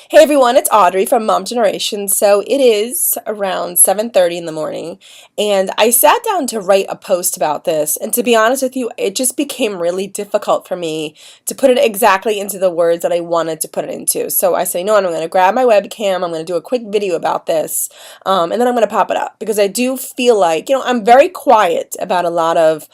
Hey everyone, it's Audrey from Mom Generation. So it is around 7:30 in the morning, and I sat down to write a post about this. And to be honest with you, it just became really difficult for me to put it exactly into the words that I wanted to put it into. So I say, no, I'm going to grab my webcam, I'm going to do a quick video about this, and then I'm going to pop it up because I do feel like, I'm very quiet about a lot of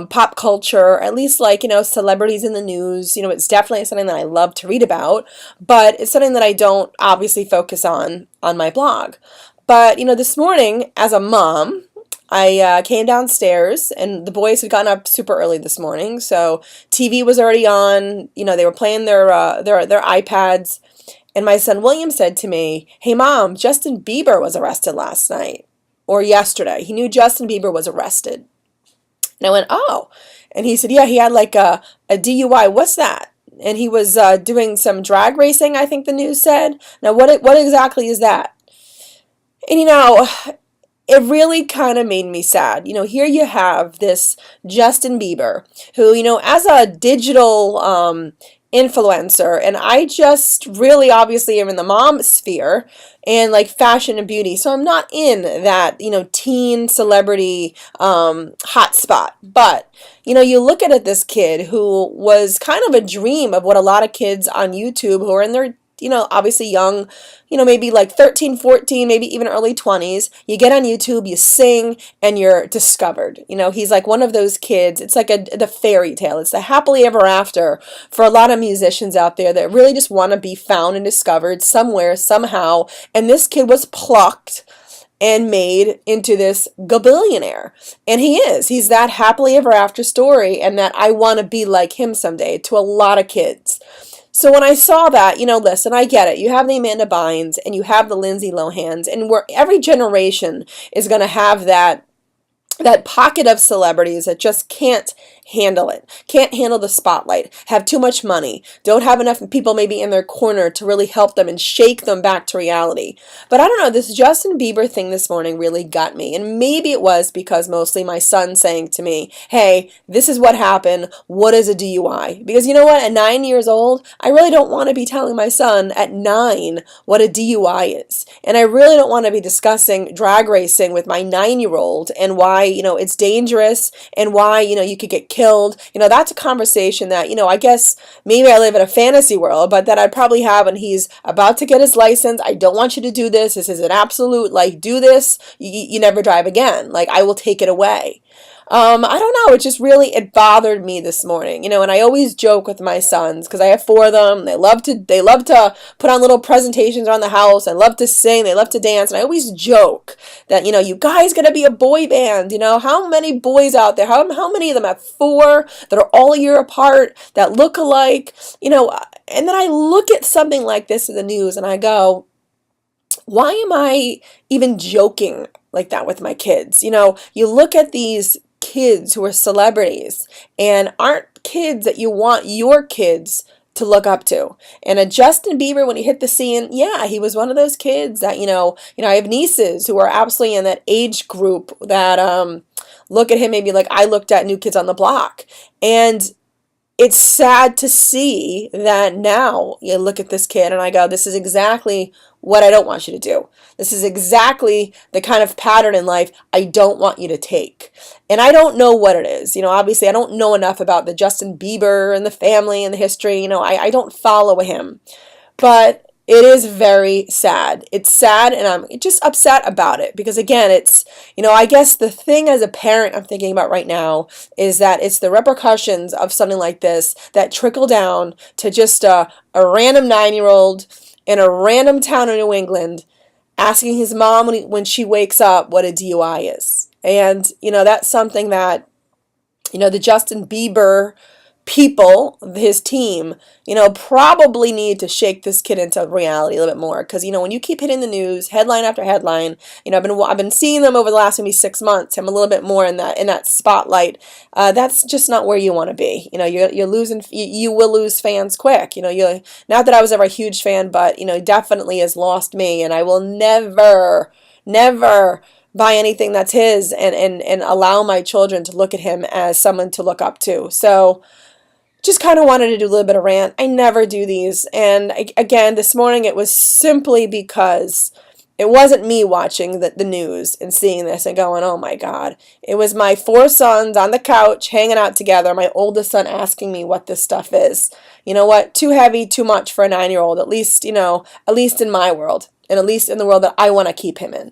pop culture, at least like, celebrities in the news. It's definitely something that I love to read about, but it's something that I don't obviously focus on my blog. But this morning, as a mom, I came downstairs and the boys had gotten up super early this morning, so TV was already on. They were playing their iPads, and my son William said to me, "Hey mom, Justin Bieber was arrested last night or yesterday. He knew Justin Bieber was arrested." And I went, "Oh," and he said, "Yeah, he had like a DUI. What's that?" And he was doing some drag racing, I think the news said. Now, what exactly is that? And it really kind of made me sad. Here you have this Justin Bieber, who, as a digital influencer, and I just really obviously am in the mom sphere and like fashion and beauty, so I'm not in that teen celebrity hotspot. But you look at this kid who was kind of a dream of what a lot of kids on YouTube who are in their obviously young, maybe like 13, 14, maybe even early 20s. You get on YouTube, you sing, and you're discovered. He's like one of those kids. It's like the fairy tale. It's the happily ever after for a lot of musicians out there that really just want to be found and discovered somewhere, somehow. And this kid was plucked and made into this gabillionaire. And he is. He's that happily ever after story, and that I want to be like him someday to a lot of kids. So when I saw that, listen, I get it. You have the Amanda Bynes and you have the Lindsay Lohans, and where every generation is going to have that pocket of celebrities that just can't handle it, can't handle the spotlight, have too much money, don't have enough people maybe in their corner to really help them and shake them back to reality. But I don't know, this Justin Bieber thing this morning really got me. And maybe it was because mostly my son saying to me, "Hey, this is what happened. What is a DUI?" Because you know what? At 9 years old, I really don't want to be telling my son at 9 what a DUI is. And I really don't want to be discussing drag racing with my 9-year-old and why it's dangerous and why you could get killed. That's a conversation that I guess maybe I live in a fantasy world, but that I'd probably have when he's about to get his license. "I don't want you to do this. This is an absolute, like, do this, you never drive again. Like, I will take it away." I don't know. It bothered me this morning, and I always joke with my sons because I have 4 of them. They love to put on little presentations around the house. They love to sing. They love to dance. And I always joke that, you guys got to be a boy band. How many boys out there, how many of them have 4 that are all a year apart, that look alike, and then I look at something like this in the news and I go, why am I even joking like that with my kids? You look at these kids who are celebrities and aren't kids that you want your kids to look up to. And a Justin Bieber, when he hit the scene, yeah, he was one of those kids that, I have nieces who are absolutely in that age group that look at him maybe like I looked at New Kids on the Block. And it's sad to see that now you look at this kid and I go, this is exactly what I don't want you to do. This is exactly the kind of pattern in life I don't want you to take. And I don't know what it is. Obviously I don't know enough about the Justin Bieber and the family and the history. I don't follow him. But it is very sad. It's sad, and I'm just upset about it because, again, it's, I guess the thing as a parent I'm thinking about right now is that it's the repercussions of something like this that trickle down to just a random 9-year-old in a random town in New England asking his mom when she wakes up what a DUI is. And, that's something that, the Justin Bieber people, his team, probably need to shake this kid into reality a little bit more. Because, when you keep hitting the news, headline after headline, I've been seeing them over the last maybe 6 months. I'm a little bit more in that spotlight. That's just not where you want to be. You're losing. You will lose fans quick. You not that I was ever a huge fan, but definitely has lost me, and I will never buy anything that's his and allow my children to look at him as someone to look up to. So just kind of wanted to do a little bit of rant. I never do these. And again, this morning it was simply because it wasn't me watching the news and seeing this and going, oh my God. It was my four sons on the couch hanging out together. My oldest son asking me what this stuff is. You know what? Too heavy, too much for a 9-year-old, at least, at least in my world. And at least in the world that I want to keep him in.